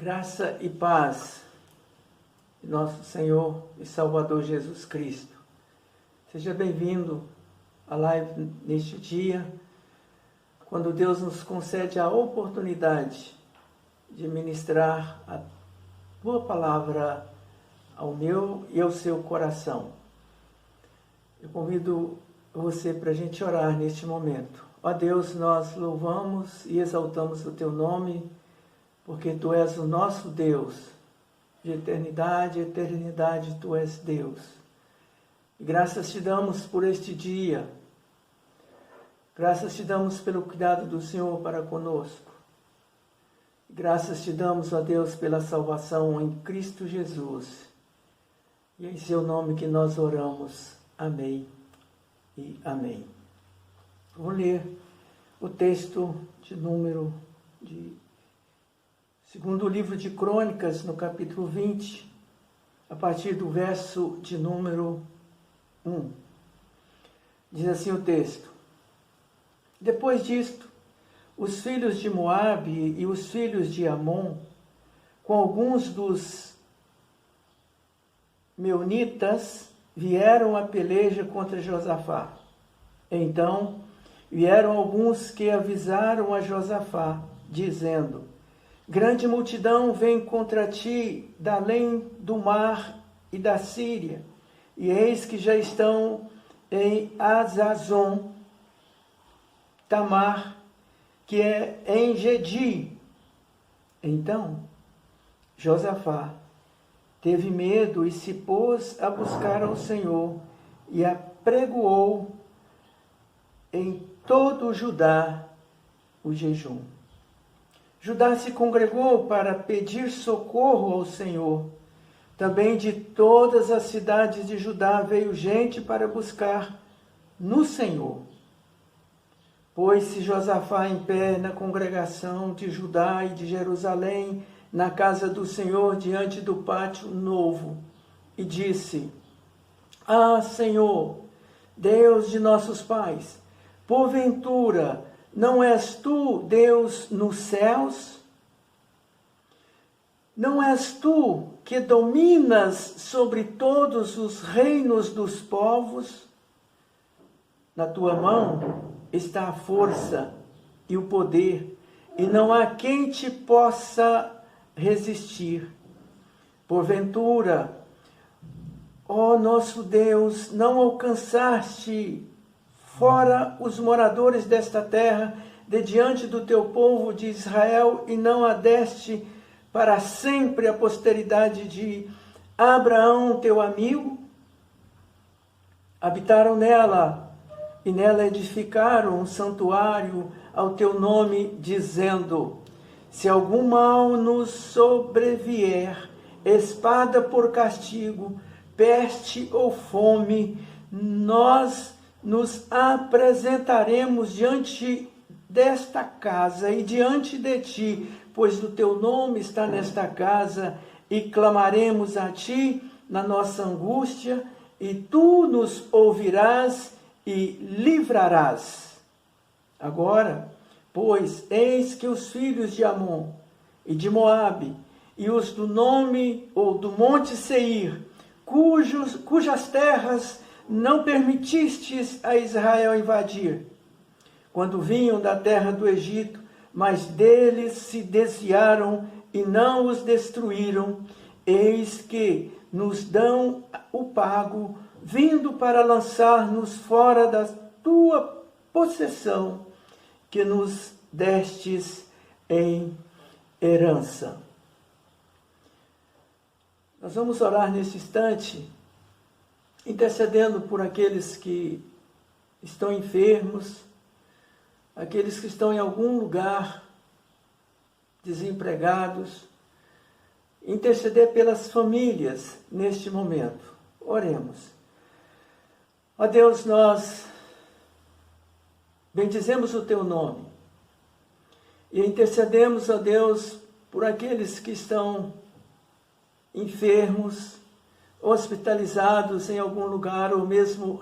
Graça e paz de nosso Senhor e Salvador Jesus Cristo. Seja bem-vindo à live neste dia, quando Deus nos concede a oportunidade de ministrar a Tua Palavra ao meu e ao seu coração. Eu convido você para a gente orar neste momento. Ó Deus, nós louvamos e exaltamos o Teu nome, porque Tu és o nosso Deus, de eternidade a eternidade Tu és Deus. E graças Te damos por este dia, graças Te damos pelo cuidado do Senhor para conosco. Graças Te damos, ó Deus, pela salvação em Cristo Jesus. E é em Seu nome que nós oramos. Amém e amém. Vou ler o texto de segundo livro de Crônicas, no capítulo 20, a partir do verso de número 1. Diz assim o texto: Depois disto, os filhos de Moabe e os filhos de Amon, com alguns dos meunitas, vieram à peleja contra Josafá. Então vieram alguns que avisaram a Josafá, dizendo: Grande multidão vem contra ti da além do mar e da Síria, e eis que já estão em Azazon Tamar, que é em Gedi. Então Josafá teve medo e se pôs a buscar ao Senhor e apregoou em todo Judá o jejum. Judá se congregou para pedir socorro ao Senhor. Também de todas as cidades de Judá veio gente para buscar no Senhor. Pôs-se Josafá em pé na congregação de Judá e de Jerusalém, na casa do Senhor, diante do pátio novo, e disse: Ah, Senhor, Deus de nossos pais, porventura não és tu Deus nos céus? Não és tu que dominas sobre todos os reinos dos povos? Na tua mão está a força e o poder, e não há quem te possa resistir. Porventura, ó nosso Deus, não alcançaste fora os moradores desta terra, de diante do teu povo de Israel, e não a deste para sempre a posteridade de Abraão, teu amigo? Habitaram nela, e nela edificaram um santuário ao teu nome, dizendo: Se algum mal nos sobrevier, espada por castigo, peste ou fome, nós nos apresentaremos diante desta casa e diante de ti, pois o teu nome está nesta casa, e clamaremos a ti na nossa angústia, e tu nos ouvirás e livrarás. Agora, pois, eis que os filhos de Amon e de Moabe, e os do nome ou do monte Seir, cujas terras não permitistes a Israel invadir, quando vinham da terra do Egito, mas deles se desviaram e não os destruíram, eis que nos dão o pago, vindo para lançar-nos fora da tua possessão, que nos destes em herança. Nós vamos orar nesse instante, intercedendo por aqueles que estão enfermos, aqueles que estão em algum lugar desempregados, interceder pelas famílias neste momento. Oremos. Ó Deus, nós bendizemos o teu nome e intercedemos, ó Deus, por aqueles que estão enfermos, hospitalizados em algum lugar ou mesmo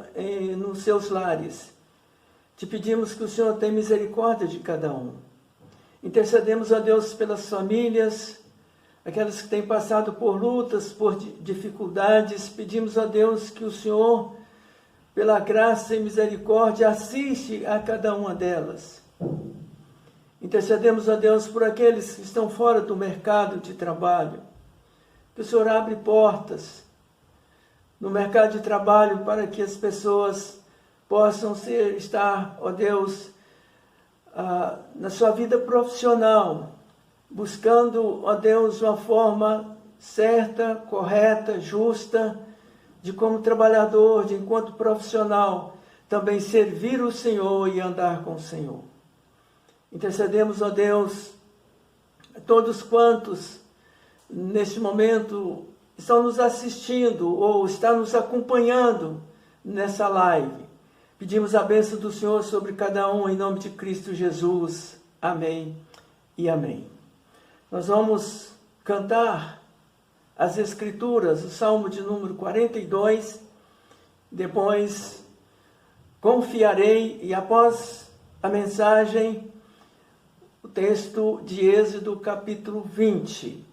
nos seus lares. Te pedimos que o Senhor tenha misericórdia de cada um. Intercedemos a Deus pelas famílias, aquelas que têm passado por lutas, por dificuldades. Pedimos a Deus que o Senhor, pela graça e misericórdia, assiste a cada uma delas. Intercedemos a Deus por aqueles que estão fora do mercado de trabalho. Que o Senhor abre portas no mercado de trabalho para que as pessoas possam estar, ó Deus, na sua vida profissional, buscando, ó Deus, uma forma certa, correta, justa, de como trabalhador, de enquanto profissional, também servir o Senhor e andar com o Senhor. Intercedemos, ó Deus, a todos quantos neste momento estão nos assistindo ou estão nos acompanhando nessa live. Pedimos a bênção do Senhor sobre cada um, em nome de Cristo Jesus. Amém e amém. Nós vamos cantar as Escrituras, o Salmo de número 42, depois confiarei, e após a mensagem, o texto de Êxodo, capítulo 20.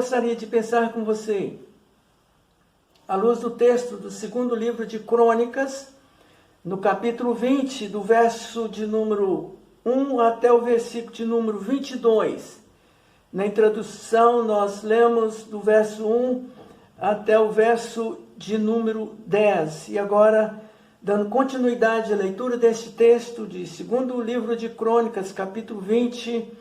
gostaria de pensar com você, à luz do texto do segundo livro de Crônicas, no capítulo 20, do verso de número 1 até o versículo de número 22. Na introdução, nós lemos do verso 1 até o verso de número 10. E agora, dando continuidade à leitura deste texto de segundo livro de Crônicas, capítulo 20,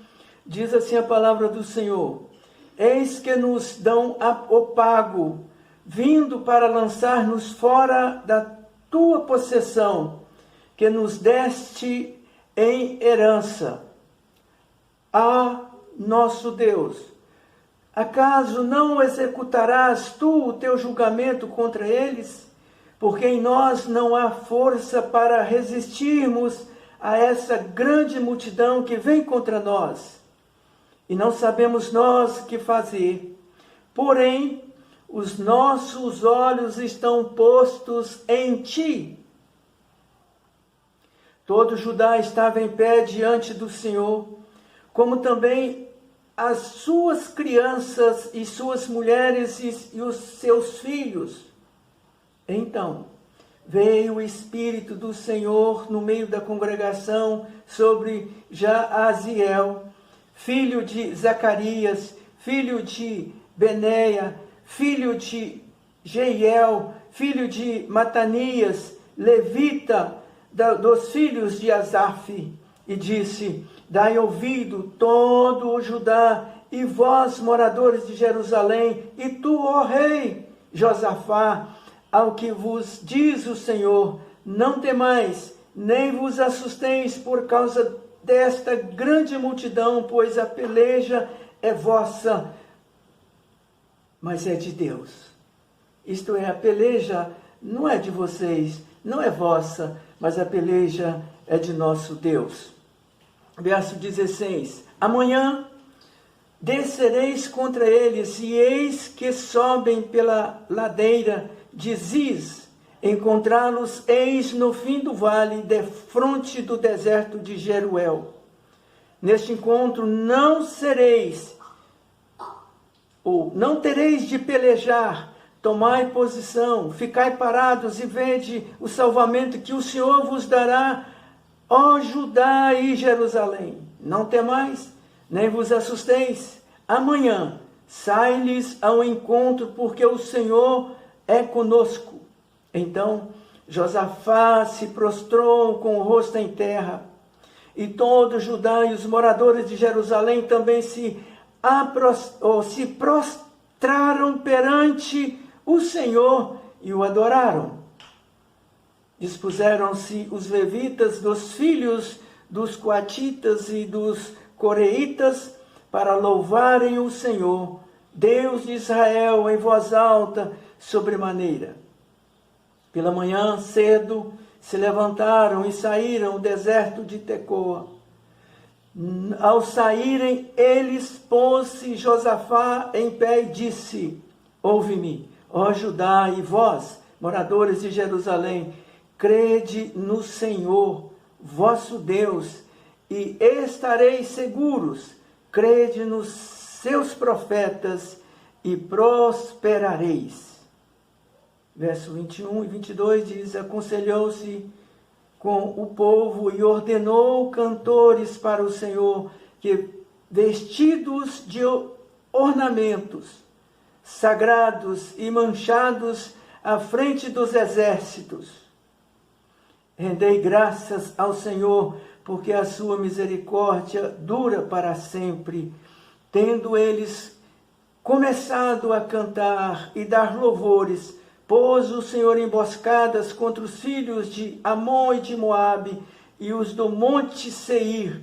diz assim a palavra do Senhor: Eis que nos dão o pago, vindo para lançar-nos fora da tua possessão, que nos deste em herança. Ah, nosso Deus, acaso não executarás tu o teu julgamento contra eles? Porque em nós não há força para resistirmos a essa grande multidão que vem contra nós. E não sabemos nós o que fazer. Porém, os nossos olhos estão postos em ti. Todo Judá estava em pé diante do Senhor, como também as suas crianças e suas mulheres e os seus filhos. Então, veio o Espírito do Senhor no meio da congregação sobre Jaaziel, filho de Zacarias, filho de Beneia, filho de Jeiel, filho de Matanias, levita dos filhos de Asaf, e disse: Dai ouvido todo o Judá, e vós, moradores de Jerusalém, e tu, ó rei Josafá, ao que vos diz o Senhor: não temais, nem vos assusteis por causa desta grande multidão, pois a peleja é vossa, mas é de Deus. Isto é, a peleja não é de vocês, não é vossa, mas a peleja é de nosso Deus. Verso 16: Amanhã descereis contra eles, e eis que sobem pela ladeira de Ziz. Encontrá-los eis no fim do vale, defronte do deserto de Jeruel. Neste encontro não tereis de pelejar. Tomai posição, ficai parados e vede o salvamento que o Senhor vos dará, ó Judá e Jerusalém. Não temais, nem vos assusteis. Amanhã sai-lhes ao encontro, porque o Senhor é conosco. Então Josafá se prostrou com o rosto em terra, e todo Judá e os moradores de Jerusalém também se prostraram perante o Senhor e o adoraram. Dispuseram-se os levitas dos filhos dos coatitas e dos coreitas para louvarem o Senhor, Deus de Israel, em voz alta, sobremaneira. Pela manhã cedo se levantaram e saíram ao deserto de Tecoa. Ao saírem eles, pôs-se Josafá em pé e disse: Ouve-me, ó Judá, e vós, moradores de Jerusalém, crede no Senhor, vosso Deus, e estareis seguros. Crede nos seus profetas e prosperareis. Verso 21 e 22 diz: Aconselhou-se com o povo e ordenou cantores para o Senhor, que vestidos de ornamentos sagrados e manchados à frente dos exércitos, rendei graças ao Senhor, porque a sua misericórdia dura para sempre. Tendo eles começado a cantar e dar louvores, pôs o Senhor emboscadas contra os filhos de Amon e de Moabe e os do monte Seir,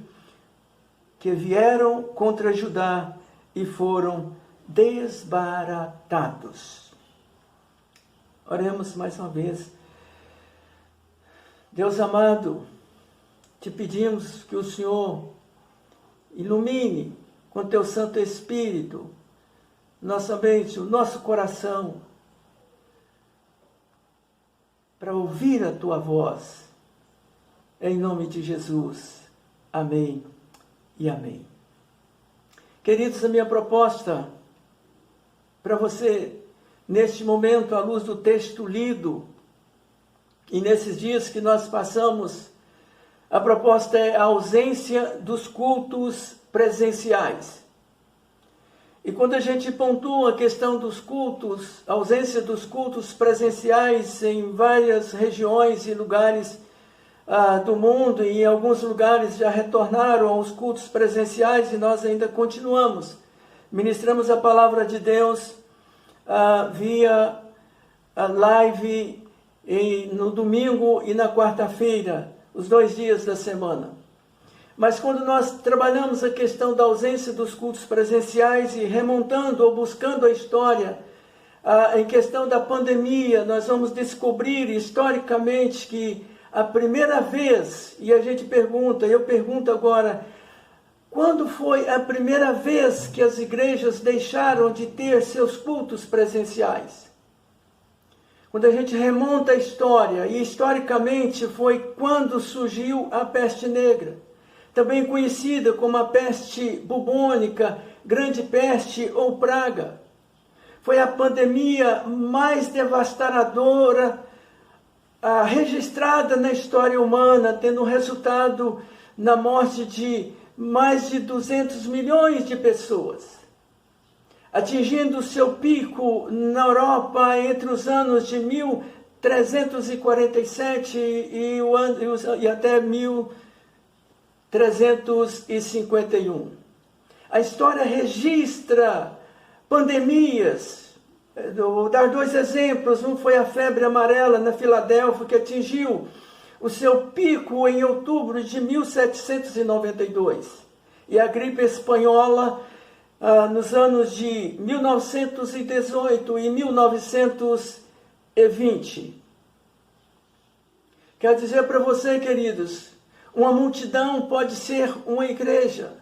que vieram contra Judá e foram desbaratados. Oremos mais uma vez. Deus amado, te pedimos que o Senhor ilumine com teu Santo Espírito nossa mente, o nosso coração, para ouvir a tua voz, em nome de Jesus. Amém e amém. Queridos, a minha proposta para você, neste momento, à luz do texto lido, e nesses dias que nós passamos, a proposta é a ausência dos cultos presenciais. E quando a gente pontua a questão dos cultos, a ausência dos cultos presenciais em várias regiões e lugares do mundo, e em alguns lugares já retornaram aos cultos presenciais, e nós ainda continuamos. Ministramos a palavra de Deus via live no domingo e na quarta-feira, os 2 dias da semana. Mas quando nós trabalhamos a questão da ausência dos cultos presenciais e remontando ou buscando a história, em questão da pandemia, nós vamos descobrir historicamente que a primeira vez, e a gente pergunta, eu pergunto agora, quando foi a primeira vez que as igrejas deixaram de ter seus cultos presenciais? Quando a gente remonta a história, e historicamente foi quando surgiu a peste negra, também conhecida como a peste bubônica, grande peste ou praga. Foi a pandemia mais devastadora registrada na história humana, tendo resultado na morte de mais de 200 milhões de pessoas, atingindo seu pico na Europa entre os anos de 1347 e até 1351. A história registra pandemias. Vou dar 2 exemplos. Um foi a febre amarela na Filadélfia, que atingiu o seu pico em outubro de 1792. E a gripe espanhola nos anos de 1918 e 1920. Quero dizer para você, queridos, uma multidão pode ser uma igreja,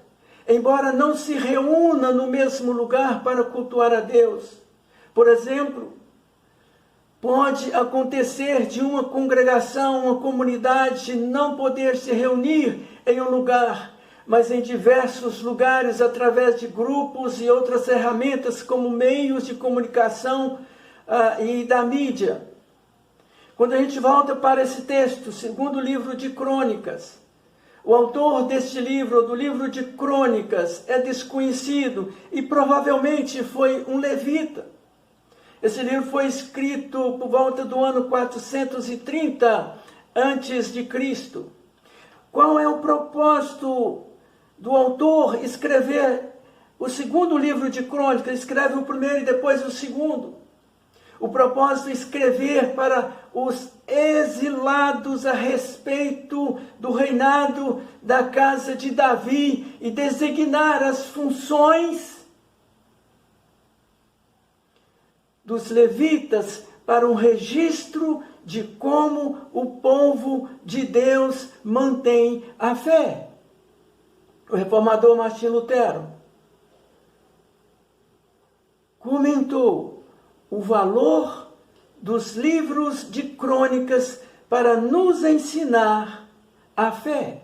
embora não se reúna no mesmo lugar para cultuar a Deus. Por exemplo, pode acontecer de uma congregação, uma comunidade não poder se reunir em um lugar, mas em diversos lugares, através de grupos e outras ferramentas como meios de comunicação e da mídia. Quando a gente volta para esse texto, segundo livro de Crônicas, o autor deste livro, do livro de Crônicas, é desconhecido e provavelmente foi um levita. Esse livro foi escrito por volta do ano 430 antes de Cristo. Qual é o propósito do autor escrever o segundo livro de Crônicas? Escreve o primeiro e depois o segundo. O propósito é escrever para os exilados a respeito do reinado da casa de Davi e designar as funções dos levitas para um registro de como o povo de Deus mantém a fé. O reformador Martim Lutero comentou o valor dos livros de crônicas para nos ensinar a fé.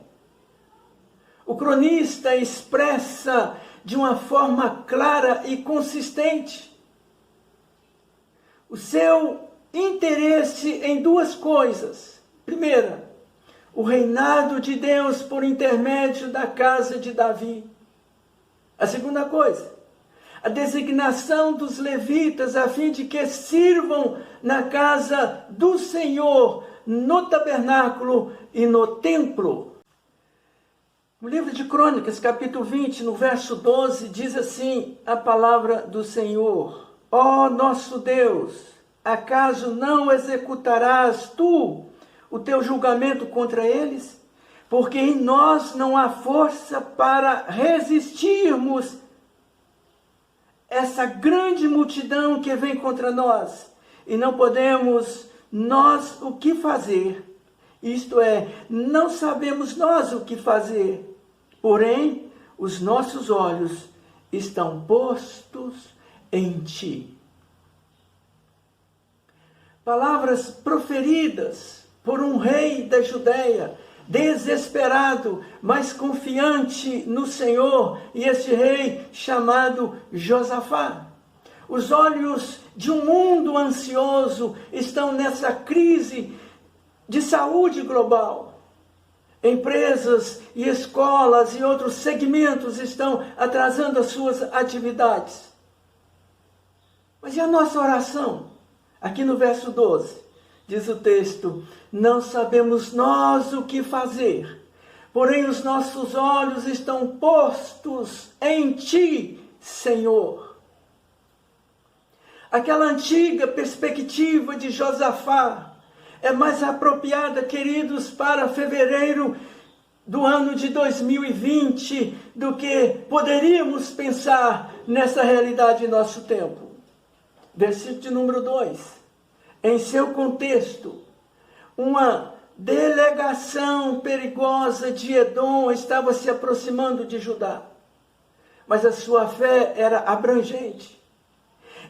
O cronista expressa de uma forma clara e consistente o seu interesse em 2 coisas. Primeira, o reinado de Deus por intermédio da casa de Davi. A segunda coisa, a designação dos levitas a fim de que sirvam na casa do Senhor, no tabernáculo e no templo. No livro de Crônicas, capítulo 20, no verso 12, diz assim a palavra do Senhor: Ó nosso Deus, acaso não executarás tu o teu julgamento contra eles? Porque em nós não há força para resistirmos essa grande multidão que vem contra nós. E não podemos nós o que fazer. Isto é, não sabemos nós o que fazer. Porém, os nossos olhos estão postos em ti. Palavras proferidas por um rei da Judéia, desesperado, mas confiante no Senhor, e este rei chamado Josafá. Os olhos de um mundo ansioso estão nessa crise de saúde global. Empresas e escolas e outros segmentos estão atrasando as suas atividades. Mas e a nossa oração? Aqui no verso 12, diz o texto: não sabemos nós o que fazer, porém os nossos olhos estão postos em Ti, Senhor. Aquela antiga perspectiva de Josafá é mais apropriada, queridos, para fevereiro do ano de 2020 do que poderíamos pensar nessa realidade em nosso tempo. Versículo de número 2. Em seu contexto, uma delegação perigosa de Edom estava se aproximando de Judá. Mas a sua fé era abrangente.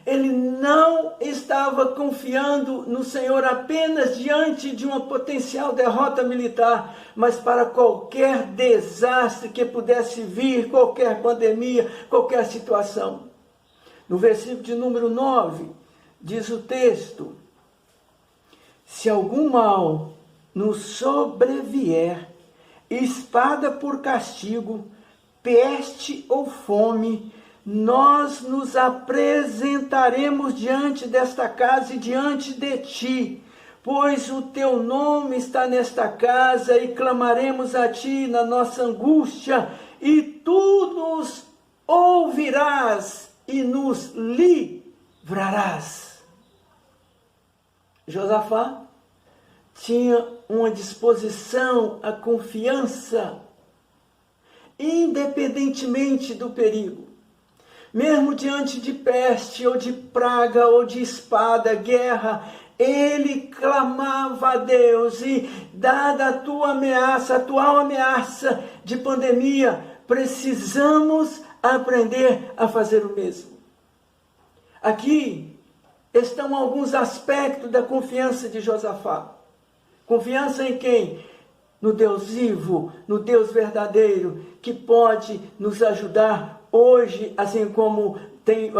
Ele não estava confiando no Senhor apenas diante de uma potencial derrota militar, mas para qualquer desastre que pudesse vir, qualquer pandemia, qualquer situação. No versículo de número 9, diz o texto: se algum mal nos sobrevier, espada por castigo, peste ou fome, nós nos apresentaremos diante desta casa e diante de ti, pois o teu nome está nesta casa, e clamaremos a ti na nossa angústia, e tu nos ouvirás e nos livrarás. Josafá tinha uma disposição à confiança, independentemente do perigo. Mesmo diante de peste, ou de praga, ou de espada, guerra, ele clamava a Deus, e dada a tua ameaça, a atual ameaça de pandemia, precisamos aprender a fazer o mesmo. Aqui estão alguns aspectos da confiança de Josafá. Confiança em quem? No Deus vivo, no Deus verdadeiro, que pode nos ajudar hoje, assim como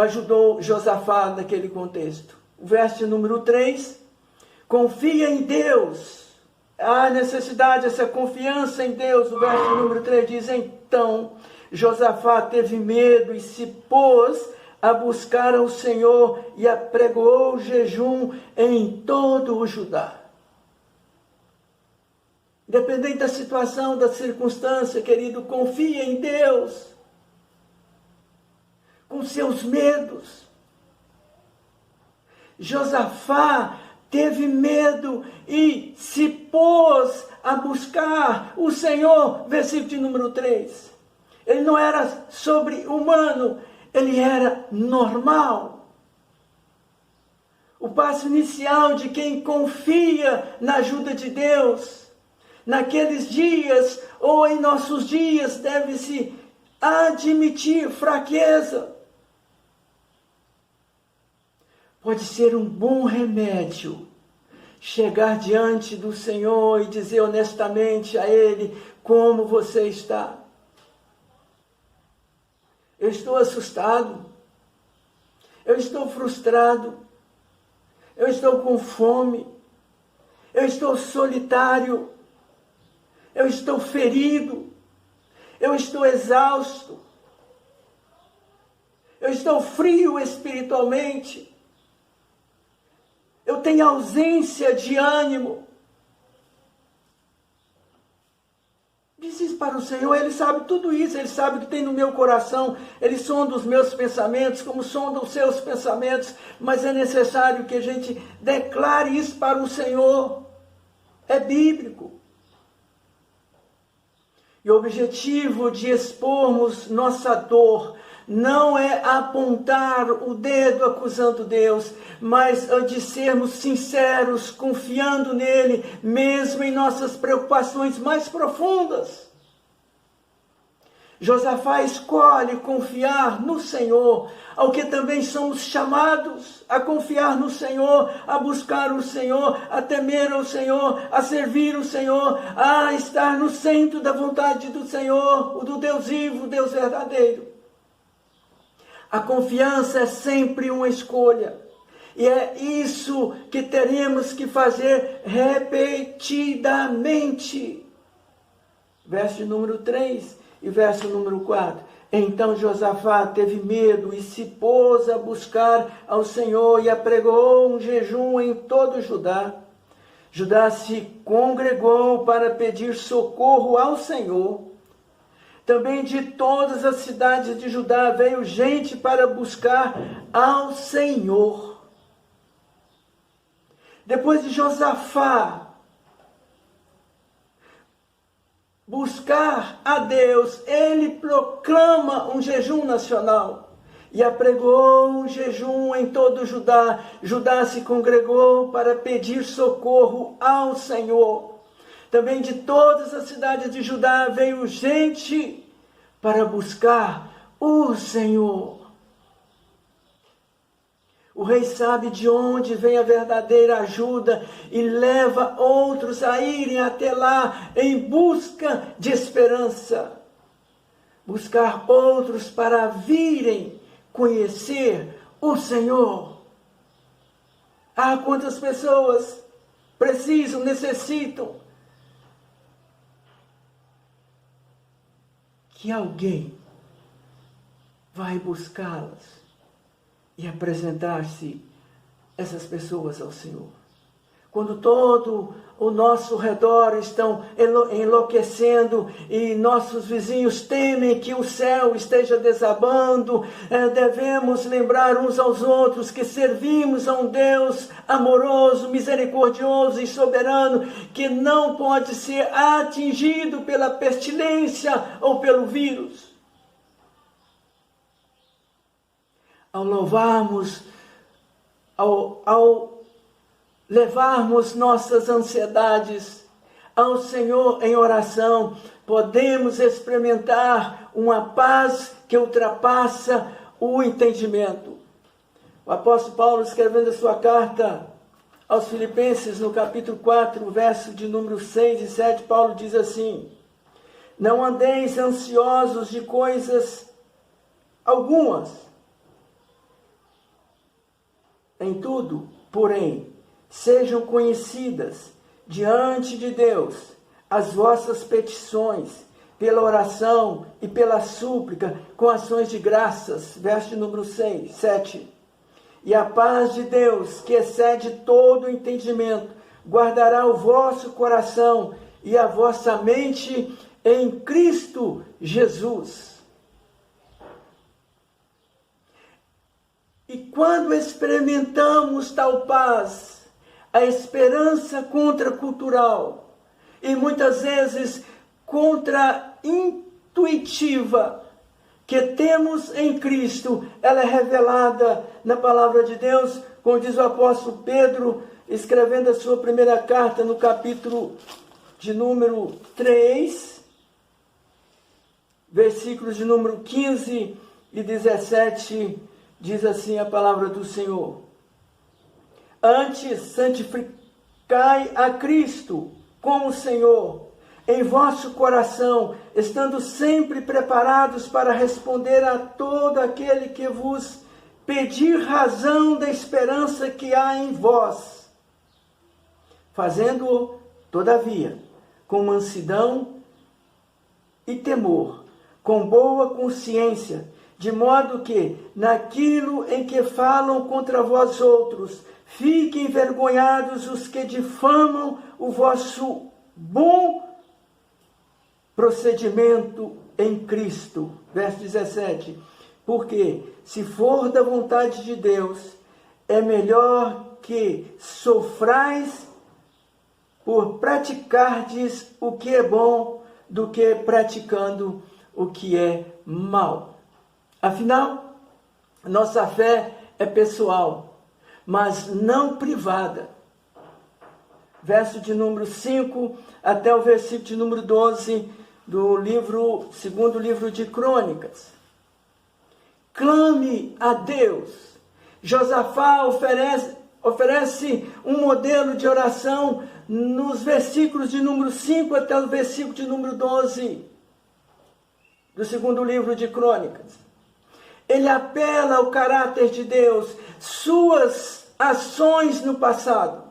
ajudou Josafá naquele contexto. O verso número 3, confia em Deus. Há necessidade dessa confiança em Deus. O verso número 3 diz: então Josafá teve medo e se pôs a buscar ao Senhor e apregoou jejum em todo o Judá. Independente da situação, da circunstância, querido, confie em Deus. Com seus medos. Josafá teve medo e se pôs a buscar o Senhor. Versículo de número 3. Ele não era sobre-humano, ele era normal. O passo inicial de quem confia na ajuda de Deus, naqueles dias ou em nossos dias, deve-se admitir fraqueza. Pode ser um bom remédio chegar diante do Senhor e dizer honestamente a Ele como você está. Eu estou assustado, eu estou frustrado, eu estou com fome, eu estou solitário, eu estou ferido, eu estou exausto, eu estou frio espiritualmente, eu tenho ausência de ânimo. Diz isso para o Senhor, Ele sabe tudo isso, Ele sabe o que tem no meu coração, Ele sonda os meus pensamentos, como sonda os seus pensamentos, mas é necessário que a gente declare isso para o Senhor, é bíblico. E o objetivo de expormos nossa dor não é apontar o dedo acusando Deus, mas de sermos sinceros, confiando nele, mesmo em nossas preocupações mais profundas. Josafá escolhe confiar no Senhor, ao que também somos chamados a confiar no Senhor, a buscar o Senhor, a temer o Senhor, a servir o Senhor, a estar no centro da vontade do Senhor, o do Deus vivo, o Deus verdadeiro. A confiança é sempre uma escolha. E é isso que teremos que fazer repetidamente. Verso de número 3 e verso número 4. Então Josafá teve medo e se pôs a buscar ao Senhor e apregou um jejum em todo Judá. Judá se congregou para pedir socorro ao Senhor. Também de todas as cidades de Judá veio gente para buscar ao Senhor. Depois de Josafá buscar a Deus, ele proclama um jejum nacional e apregou um jejum em todo Judá. Judá se congregou para pedir socorro ao Senhor. Também de todas as cidades de Judá veio gente para buscar o Senhor. O rei sabe de onde vem a verdadeira ajuda e leva outros a irem até lá em busca de esperança. Buscar outros para virem conhecer o Senhor. Ah, quantas pessoas precisam, necessitam que alguém vai buscá-las e apresentar-se essas pessoas ao Senhor. Quando todo o nosso redor estão enlouquecendo e nossos vizinhos temem que o céu esteja desabando, devemos lembrar uns aos outros que servimos a um Deus amoroso, misericordioso e soberano, que não pode ser atingido pela pestilência ou pelo vírus. Ao louvarmos, ao levarmos nossas ansiedades ao Senhor em oração, podemos experimentar uma paz que ultrapassa o entendimento. O apóstolo Paulo, escrevendo a sua carta aos Filipenses, no capítulo 4, verso de número 6 e 7, Paulo diz assim: não andeis ansiosos de coisas algumas. Em tudo, porém, sejam conhecidas diante de Deus as vossas petições, pela oração e pela súplica, com ações de graças. Verso de número 7. E a paz de Deus, que excede todo o entendimento, guardará o vosso coração e a vossa mente em Cristo Jesus. E quando experimentamos tal paz, a esperança contracultural e muitas vezes contra-intuitiva que temos em Cristo, ela é revelada na palavra de Deus, como diz o apóstolo Pedro, escrevendo a sua primeira carta no capítulo de número 3, versículos de número 15 e 17, diz assim a palavra do Senhor: antes santificai a Cristo como Senhor em vosso coração, estando sempre preparados para responder a todo aquele que vos pedir razão da esperança que há em vós, fazendo-o, todavia, com mansidão e temor, com boa consciência, de modo que, naquilo em que falam contra vós outros, fiquem envergonhados os que difamam o vosso bom procedimento em Cristo. Verso 17. Porque, se for da vontade de Deus, é melhor que sofrais por praticardes o que é bom, do que praticando o que é mal. Afinal, nossa fé é pessoal, mas não privada. Verso de número 5 até o versículo de número 12 do segundo livro de Crônicas. Clame a Deus. Josafá oferece um modelo de oração nos versículos de número 5 até o versículo de número 12 do segundo livro de Crônicas. Ele apela ao caráter de Deus, suas ações no passado.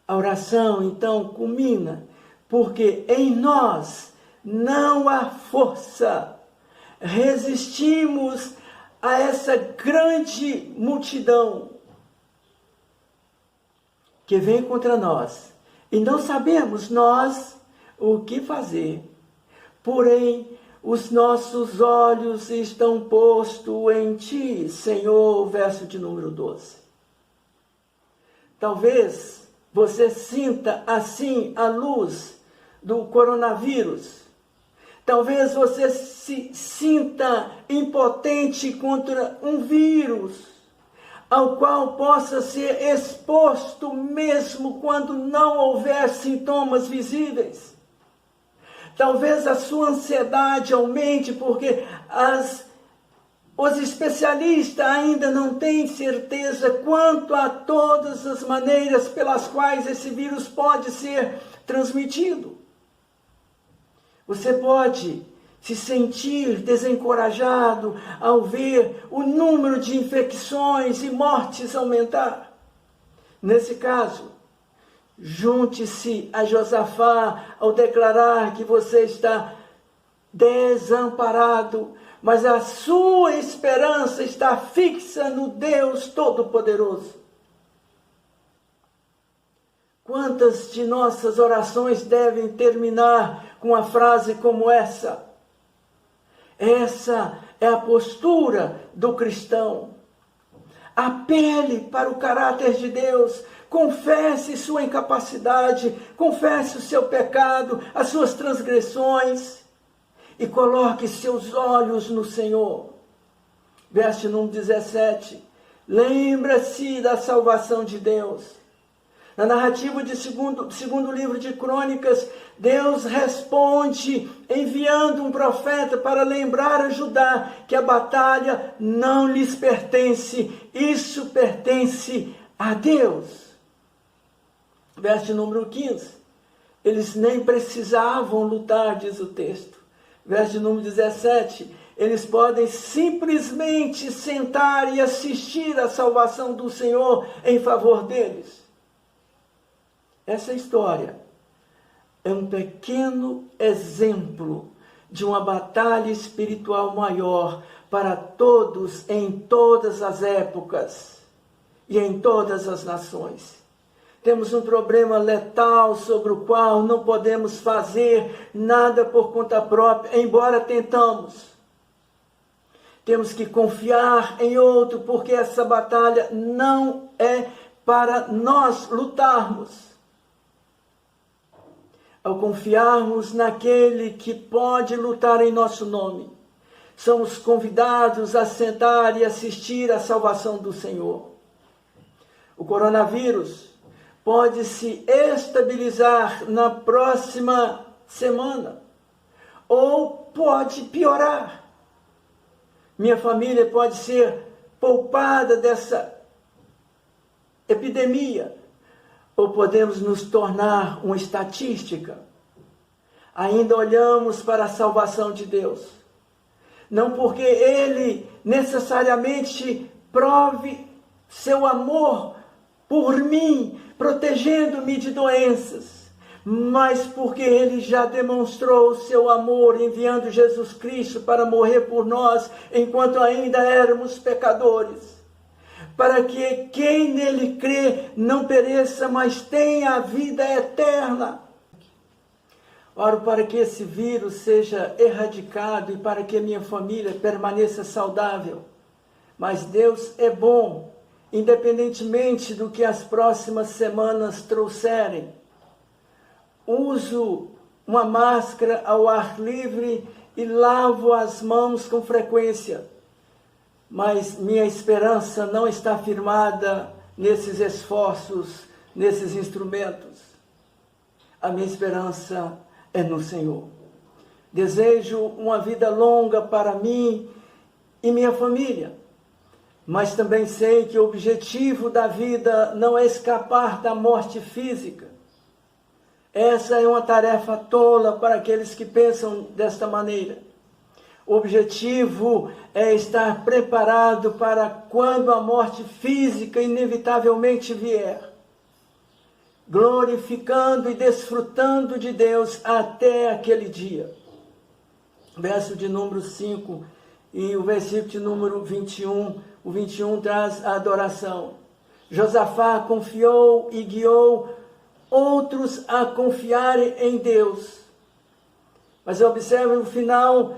A oração, então, culmina, porque em nós não há força. Resistimos a essa grande multidão que vem contra nós. E não sabemos nós o que fazer. Porém, os nossos olhos estão postos em Ti, Senhor, verso de número 12. Talvez você sinta assim a luz do coronavírus. Talvez você se sinta impotente contra um vírus, ao qual possa ser exposto mesmo quando não houver sintomas visíveis. Talvez a sua ansiedade aumente porque os especialistas ainda não têm certeza quanto a todas as maneiras pelas quais esse vírus pode ser transmitido. Você pode se sentir desencorajado ao ver o número de infecções e mortes aumentar. Nesse caso, junte-se a Josafá ao declarar que você está desamparado, mas a sua esperança está fixa no Deus Todo-Poderoso. Quantas de nossas orações devem terminar com uma frase como essa? Essa é a postura do cristão. Apele para o caráter de Deus, confesse sua incapacidade, confesse o seu pecado, as suas transgressões e coloque seus olhos no Senhor. Verso número 17. Lembra-se da salvação de Deus. Na narrativa de segundo livro de Crônicas, Deus responde enviando um profeta para lembrar a Judá que a batalha não lhes pertence, isso pertence a Deus. Verso número 15, eles nem precisavam lutar, diz o texto. Verso número 17, eles podem simplesmente sentar e assistir à salvação do Senhor em favor deles. Essa história é um pequeno exemplo de uma batalha espiritual maior para todos em todas as épocas e em todas as nações. Temos um problema letal sobre o qual não podemos fazer nada por conta própria, embora tentamos. Temos que confiar em outro, porque essa batalha não é para nós lutarmos. Ao confiarmos naquele que pode lutar em nosso nome, somos convidados a sentar e assistir à salvação do Senhor. O coronavírus pode se estabilizar na próxima semana, ou pode piorar. Minha família pode ser poupada dessa epidemia, ou podemos nos tornar uma estatística. Ainda olhamos para a salvação de Deus, não porque Ele necessariamente prove seu amor por mim, protegendo-me de doenças, mas porque Ele já demonstrou o seu amor enviando Jesus Cristo para morrer por nós, enquanto ainda éramos pecadores, para que quem nele crê não pereça, mas tenha a vida eterna. Oro para que esse vírus seja erradicado e para que a minha família permaneça saudável. Mas Deus é bom, independentemente do que as próximas semanas trouxerem. Uso uma máscara ao ar livre e lavo as mãos com frequência. Mas minha esperança não está firmada nesses esforços, nesses instrumentos. A minha esperança é no Senhor. Desejo uma vida longa para mim e minha família, mas também sei que o objetivo da vida não é escapar da morte física. Essa é uma tarefa tola para aqueles que pensam desta maneira. O objetivo é estar preparado para quando a morte física inevitavelmente vier, glorificando e desfrutando de Deus até aquele dia. Verso de número 5 e o versículo de número 21. O 21 traz a adoração. Josafá confiou e guiou outros a confiarem em Deus. Mas observe no final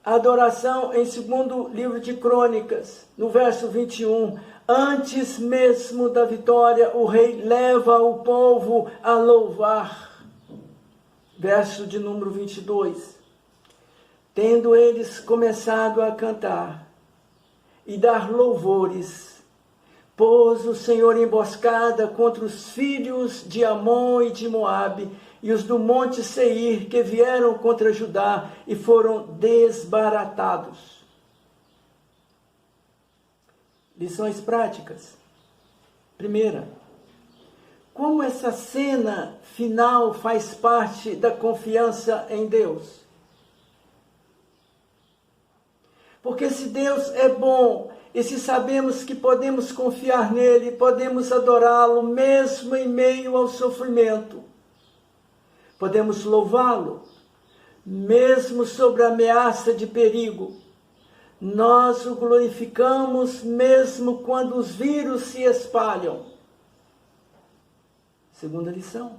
a adoração em 2º livro de Crônicas, no verso 21. Antes mesmo da vitória, o rei leva o povo a louvar. Verso de número 22. Tendo eles começado a cantar e dar louvores, pôs o Senhor emboscada contra os filhos de Amon e de Moabe e os do monte Seir, que vieram contra Judá e foram desbaratados. Lições práticas. Primeira, como essa cena final faz parte da confiança em Deus? Porque se Deus é bom, e se sabemos que podemos confiar nele, podemos adorá-lo mesmo em meio ao sofrimento. Podemos louvá-lo, mesmo sob a ameaça de perigo. Nós o glorificamos mesmo quando os vírus se espalham. Segunda lição.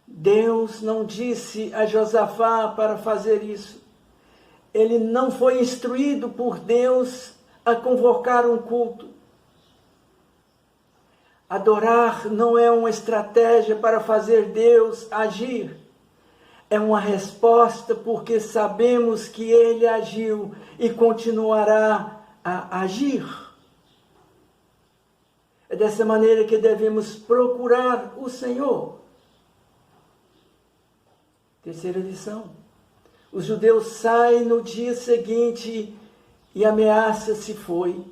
Deus não disse a Josafá para fazer isso. Ele não foi instruído por Deus a convocar um culto. Adorar não é uma estratégia para fazer Deus agir. É uma resposta porque sabemos que Ele agiu e continuará a agir. É dessa maneira que devemos procurar o Senhor. Terceira lição. Os judeus saem no dia seguinte e a ameaça se foi.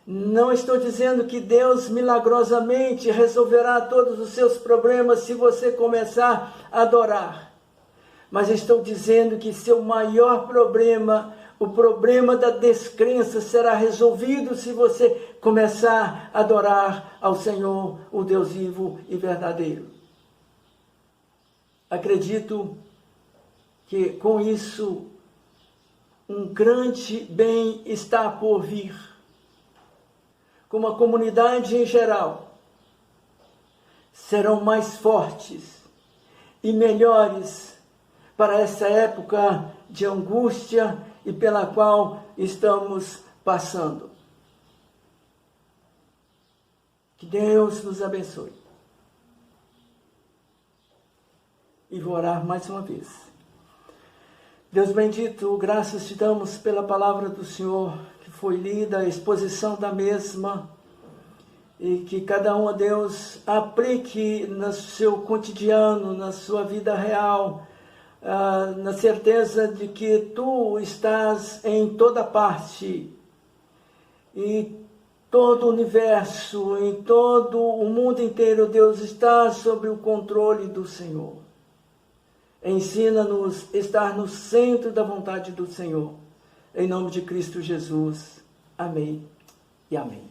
Não estou dizendo que Deus milagrosamente resolverá todos os seus problemas se você começar a adorar. Mas estou dizendo que seu maior problema, o problema da descrença, será resolvido se você começar a adorar ao Senhor, o Deus vivo e verdadeiro. Acredito que com isso um grande bem está por vir. Como a comunidade em geral, serão mais fortes e melhores para essa época de angústia e pela qual estamos passando. Que Deus nos abençoe. E vou orar mais uma vez. Deus bendito, graças te damos pela palavra do Senhor, que foi lida, a exposição da mesma, e que cada um, Deus, aplique no seu cotidiano, na sua vida real, na certeza de que tu estás em toda parte, e todo o universo, em todo o mundo inteiro, Deus, está sob o controle do Senhor. Ensina-nos a estar no centro da vontade do Senhor. Em nome de Cristo Jesus. Amém e amém.